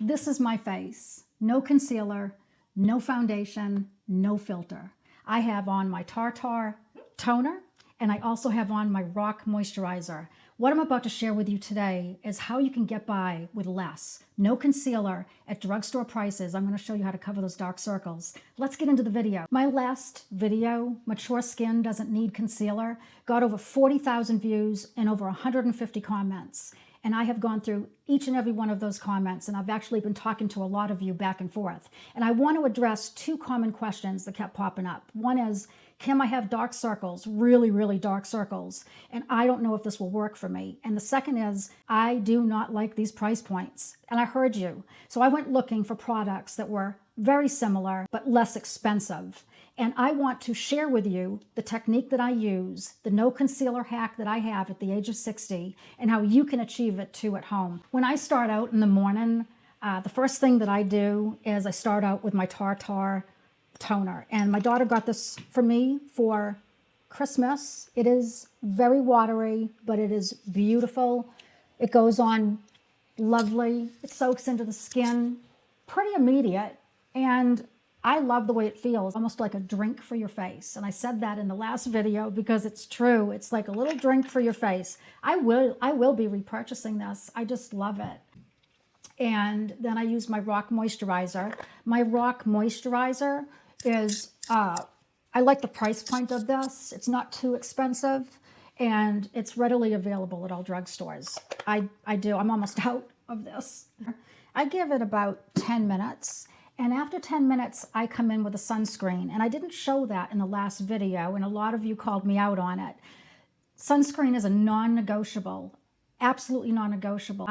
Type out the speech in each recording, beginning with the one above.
This is my face. No concealer, no foundation, no filter. I have on my Tartar toner, and I also have on my Rock Moisturizer. What I'm about to share with you today is how you can get by with less. No concealer at drugstore prices. I'm going to show you how to cover those dark circles. Let's get into the video. My last video, Mature Skin Doesn't Need Concealer, got over 40,000 views and over 150 comments. And I have gone through each and every one of those comments, and I've actually been talking to a lot of you back and forth. And I want to address two common questions that kept popping up. One is, Kim, I have dark circles, really, really dark circles, and I don't know if this will work for me. And the second is, I do not like these price points. And I heard you. So I went looking for products that were very similar, but less expensive. And I want to share with you the technique that I use, the no concealer hack that I have at the age of 60, and how you can achieve it too at home. When I start out in the morning, the first thing that I do is I start out with my Tartar toner. And my daughter got this for me for Christmas. It is very watery, but it is beautiful. It goes on lovely. It soaks into the skin pretty immediate. And I love the way it feels, almost like a drink for your face. And I said that in the last video because it's true. It's like a little drink for your face. I will be repurchasing this. I just love it. And then I use my Rock Moisturizer. My Rock Moisturizer is, I like the price point of this. It's not too expensive, and it's readily available at all drugstores. I do. I'm almost out of this. I give it about 10 minutes. And after 10 minutes, I come in with a sunscreen. And I didn't show that in the last video, and a lot of you called me out on it. Sunscreen is a non-negotiable, absolutely non-negotiable.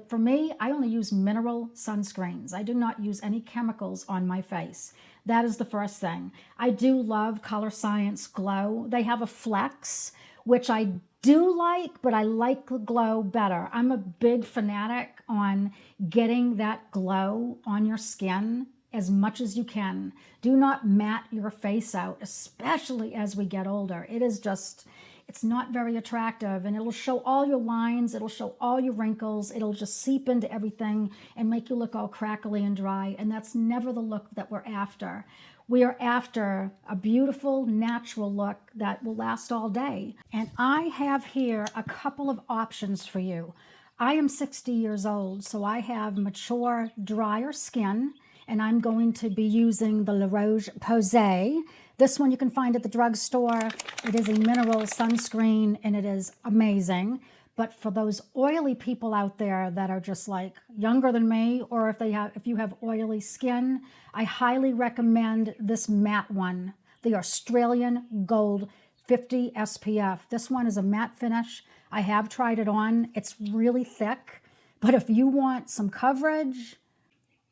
For me, I only use mineral sunscreens. I do not use any chemicals on my face. That is the first thing. I do love Color Science Glow. They have a Flex, which I do like, but I like the glow better. I'm a big fanatic on getting that glow on your skin as much as you can. Do not matte your face out, especially as we get older. It is just, it's not very attractive, and it'll show all your lines, it'll show all your wrinkles, it'll just seep into everything and make you look all crackly and dry, and that's never the look that we're after. We are after a beautiful, natural look that will last all day. And I have here a couple of options for you. I am 60 years old, so I have mature, drier skin, and I'm going to be using the La Roche-Posay. This one you can find at the drugstore. It is a mineral sunscreen, and it is amazing. But for those oily people out there that are just like younger than me, or if you have oily skin, I highly recommend this matte one, the Australian Gold 50 SPF. This one is a matte finish. I have tried it on. It's really thick, but if you want some coverage,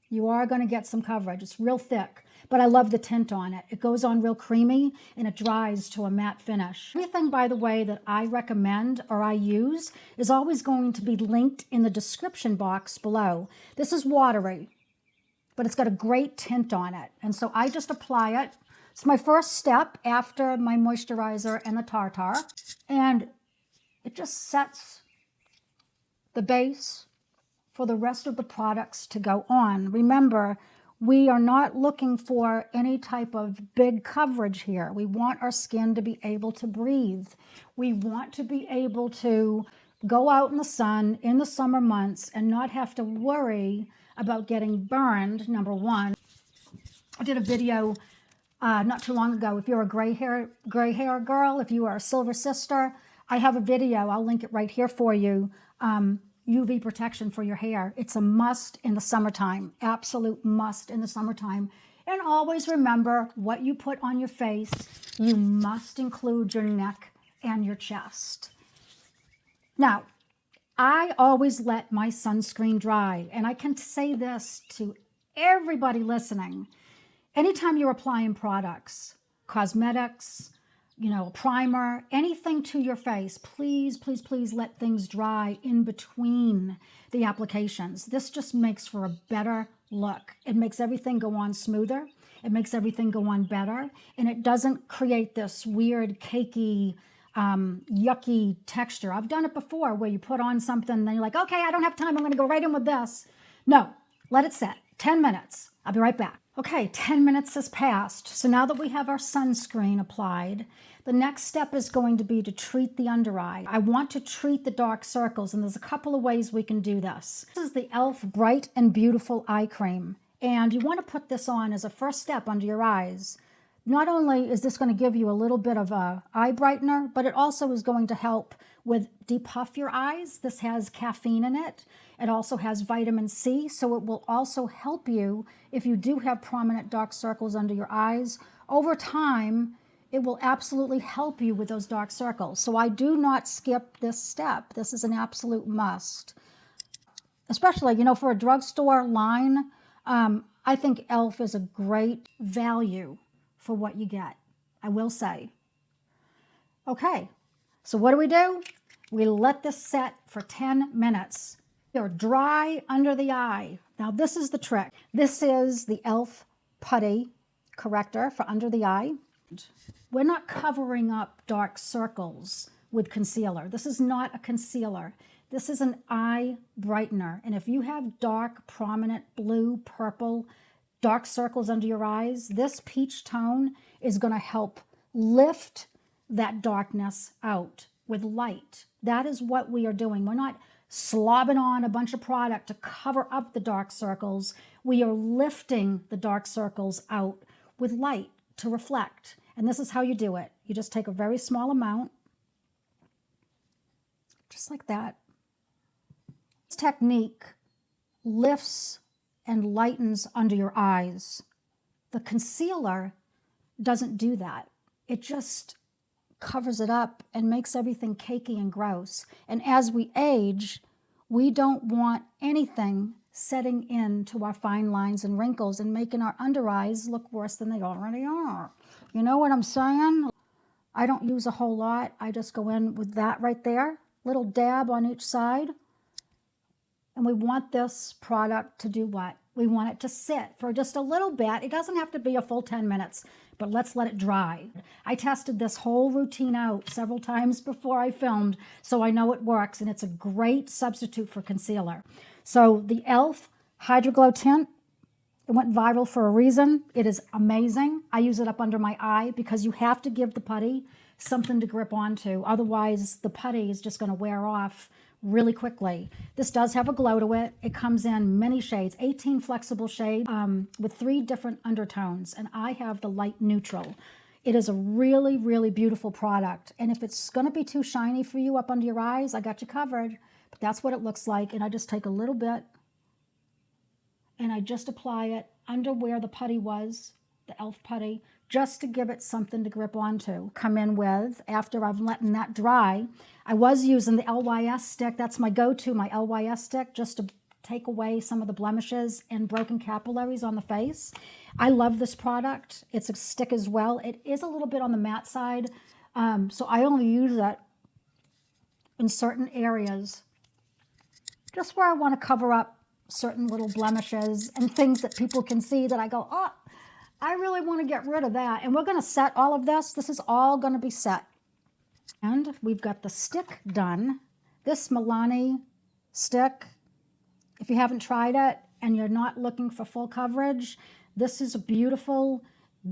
you are going to get some coverage. It's real thick, but I love the tint on it. It goes on real creamy, and it dries to a matte finish. Everything, by the way, that I recommend or I use is always going to be linked in the description box below. This is watery, but it's got a great tint on it. And so I just apply it. It's my first step after my moisturizer and the Tartar. And it just sets the base for the rest of the products to go on. Remember, we are not looking for any type of big coverage here. We want our skin to be able to breathe. We want to be able to go out in the sun in the summer months and not have to worry about getting burned, number one. I did a video not too long ago. If you're a gray hair girl, if you are a silver sister, I have a video. I'll link it right here for you. UV protection for your hair. It's a must in the summertime, absolute must in the summertime. And always remember, what you put on your face, you must include your neck and your chest. Now, I always let my sunscreen dry, and I can say this to everybody listening. Anytime you're applying products, cosmetics, a primer, anything to your face, please, please, please let things dry in between the applications. This just makes for a better look. It makes everything go on smoother. It makes everything go on better. And it doesn't create this weird, cakey, yucky texture. I've done it before where you put on something and then you're like, okay, I don't have time. I'm going to go right in with this. No, Let it set. 10 minutes. I'll be right back. Okay, 10 minutes has passed. So now that we have our sunscreen applied, the next step is going to be to treat the under eye. I want to treat the dark circles, and there's a couple of ways we can do this. This is the e.l.f. Bright and Beautiful Eye Cream, and you want to put this on as a first step under your eyes. Not only is this going to give you a little bit of a eye brightener, but it also is going to help with depuff your eyes. This has caffeine in it. It also has vitamin C, so it will also help you if you do have prominent dark circles under your eyes. Over time, it will absolutely help you with those dark circles. So I do not skip this step. This is an absolute must. Especially, you know, for a drugstore line, I think e.l.f. is a great value for what you get, I will say. Okay, so what do? We let this set for 10 minutes. They're dry under the eye. Now this is the trick. This is the e.l.f. Putty Corrector for under the eye. We're not covering up dark circles with concealer. This is not a concealer. This is an eye brightener. And if you have dark, prominent blue, purple, dark circles under your eyes, this peach tone is going to help lift that darkness out with light. That is what we are doing. We're not slobbing on a bunch of product to cover up the dark circles. We are lifting the dark circles out with light to reflect. And this is how you do it. You just take a very small amount, just like that. This technique lifts and lightens under your eyes. The concealer doesn't do that. It just covers it up and makes everything cakey and gross. And as we age, we don't want anything setting into our fine lines and wrinkles and making our under eyes look worse than they already are. You know what I'm saying? I don't use a whole lot. I just go in with that right there, little dab on each side. And we want this product to do what? We want it to sit for just a little bit. It doesn't have to be a full 10 minutes, but let's let it dry. I tested this whole routine out several times before I filmed, so I know it works, and it's a great substitute for concealer. So the e.l.f. Hydro Glow Tint, it went viral for a reason. It is amazing. I use it up under my eye because you have to give the putty something to grip onto. Otherwise, the putty is just going to wear off really quickly. This does have a glow to it. It comes in many shades, 18 flexible shades with 3 different undertones, and I have the light neutral. It is a really, really beautiful product, and if it's going to be too shiny for you up under your eyes, I got you covered. But that's what it looks like, and I just take a little bit, and I just apply it under where the putty was, the e.l.f. putty, just to give it something to grip onto. Come in with, after I've letting that dry, I was using the LYS stick. That's my go-to, my LYS stick, just to take away some of the blemishes and broken capillaries on the face. I love this product. It's a stick as well. It is a little bit on the matte side, so I only use it in certain areas, just where I want to cover up certain little blemishes and things that people can see that I go, oh, I really want to get rid of that. And we're going to set all of this. This is all going to be set. And we've got the stick done. This Milani stick, if you haven't tried it and you're not looking for full coverage, this is a beautiful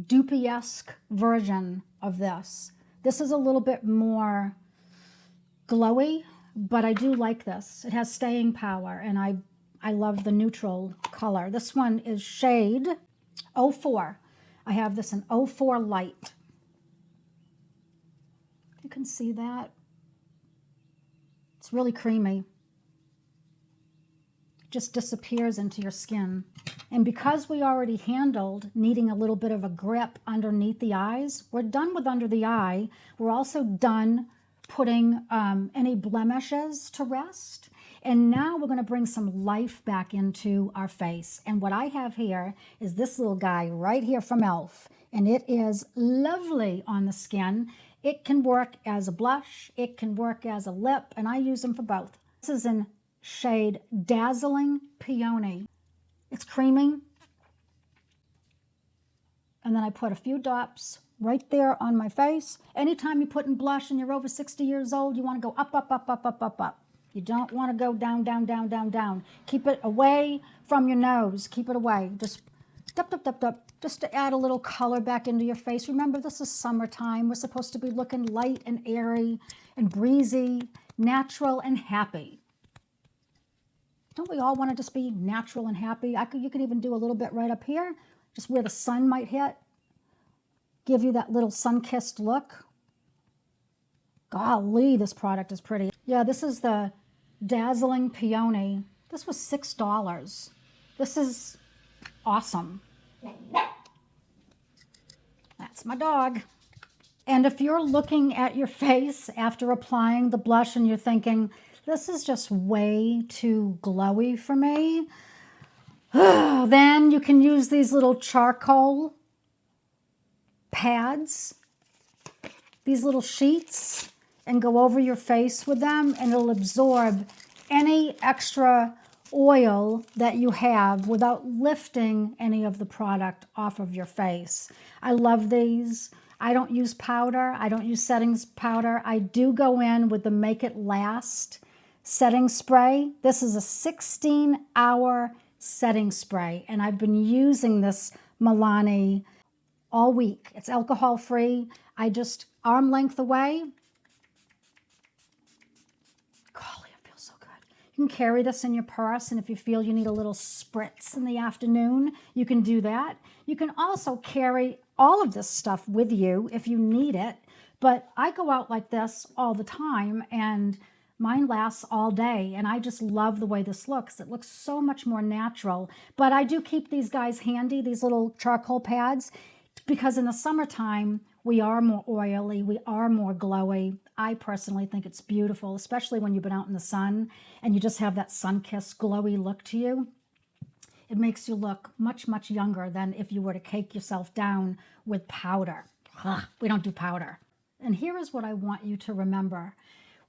dupe-esque version of this. This is a little bit more glowy, but I do like this. It has staying power, and I love the neutral color. This one is shade 04. I have this in 04 light. You can see that. It's really creamy. It just disappears into your skin. And because we already handled needing a little bit of a grip underneath the eyes, we're done with under the eye. We're also done putting any blemishes to rest. And now we're going to bring some life back into our face. And what I have here is this little guy right here from e.l.f. And it is lovely on the skin. It can work as a blush. It can work as a lip. And I use them for both. This is in shade Dazzling Peony. It's creamy. And then I put a few dots right there on my face. Anytime you put in blush and you're over 60 years old, you want to go up, up, up, up, up, up, up. You don't want to go down, down, down, down, down. Keep it away from your nose. Keep it away. Just dup, dup, dup, dup, just to add a little color back into your face. Remember, this is summertime. We're supposed to be looking light and airy and breezy, natural and happy. Don't we all want to just be natural and happy? You could even do a little bit right up here, just where the sun might hit. Give you that little sun-kissed look. Golly, this product is pretty. Yeah, this is the Dazzling Peony. This was $6. This is awesome. That's my dog. And if you're looking at your face after applying the blush and you're thinking, this is just way too glowy for me, then you can use these little charcoal pads, these little sheets, and go over your face with them, and it'll absorb any extra oil that you have without lifting any of the product off of your face. I love these. I don't use powder. I don't use settings powder. I do go in with the Make It Last setting spray. This is a 16-hour setting spray, and I've been using this Milani all week. It's alcohol-free. I just arm length away. Golly, it feels so good. You can carry this in your purse, and if you feel you need a little spritz in the afternoon, you can do that. You can also carry all of this stuff with you if you need it, but I go out like this all the time, and mine lasts all day, and I just love the way this looks. It looks so much more natural, but I do keep these guys handy, these little charcoal pads, because in the summertime, we are more oily, we are more glowy. I personally think it's beautiful, especially when you've been out in the sun and you just have that sun-kissed glowy look to you. It makes you look much, much younger than if you were to cake yourself down with powder. Ugh, we don't do powder. And here is what I want you to remember.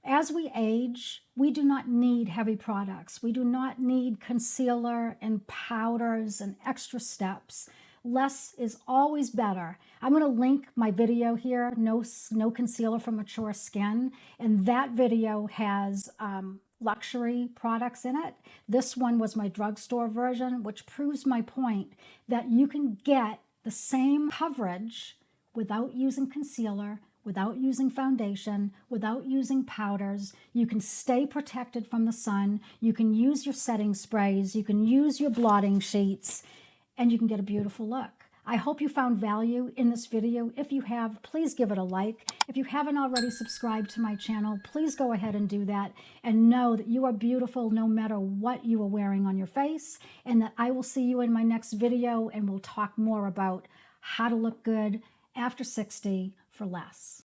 As we age, we do not need heavy products. We do not need concealer and powders and extra steps. Less is always better. I'm going to link my video here, no concealer for mature skin, and that video has luxury products in it. This one was my drugstore version, which proves my point that you can get the same coverage without using concealer, without using foundation, without using powders. You can stay protected from the sun. You can use your setting sprays. You can use your blotting sheets, and you can get a beautiful look. I hope you found value in this video. If you have, please give it a like. If you haven't already subscribed to my channel, please go ahead and do that, and know that you are beautiful no matter what you are wearing on your face, and that I will see you in my next video, and we'll talk more about how to look good after 60 for less.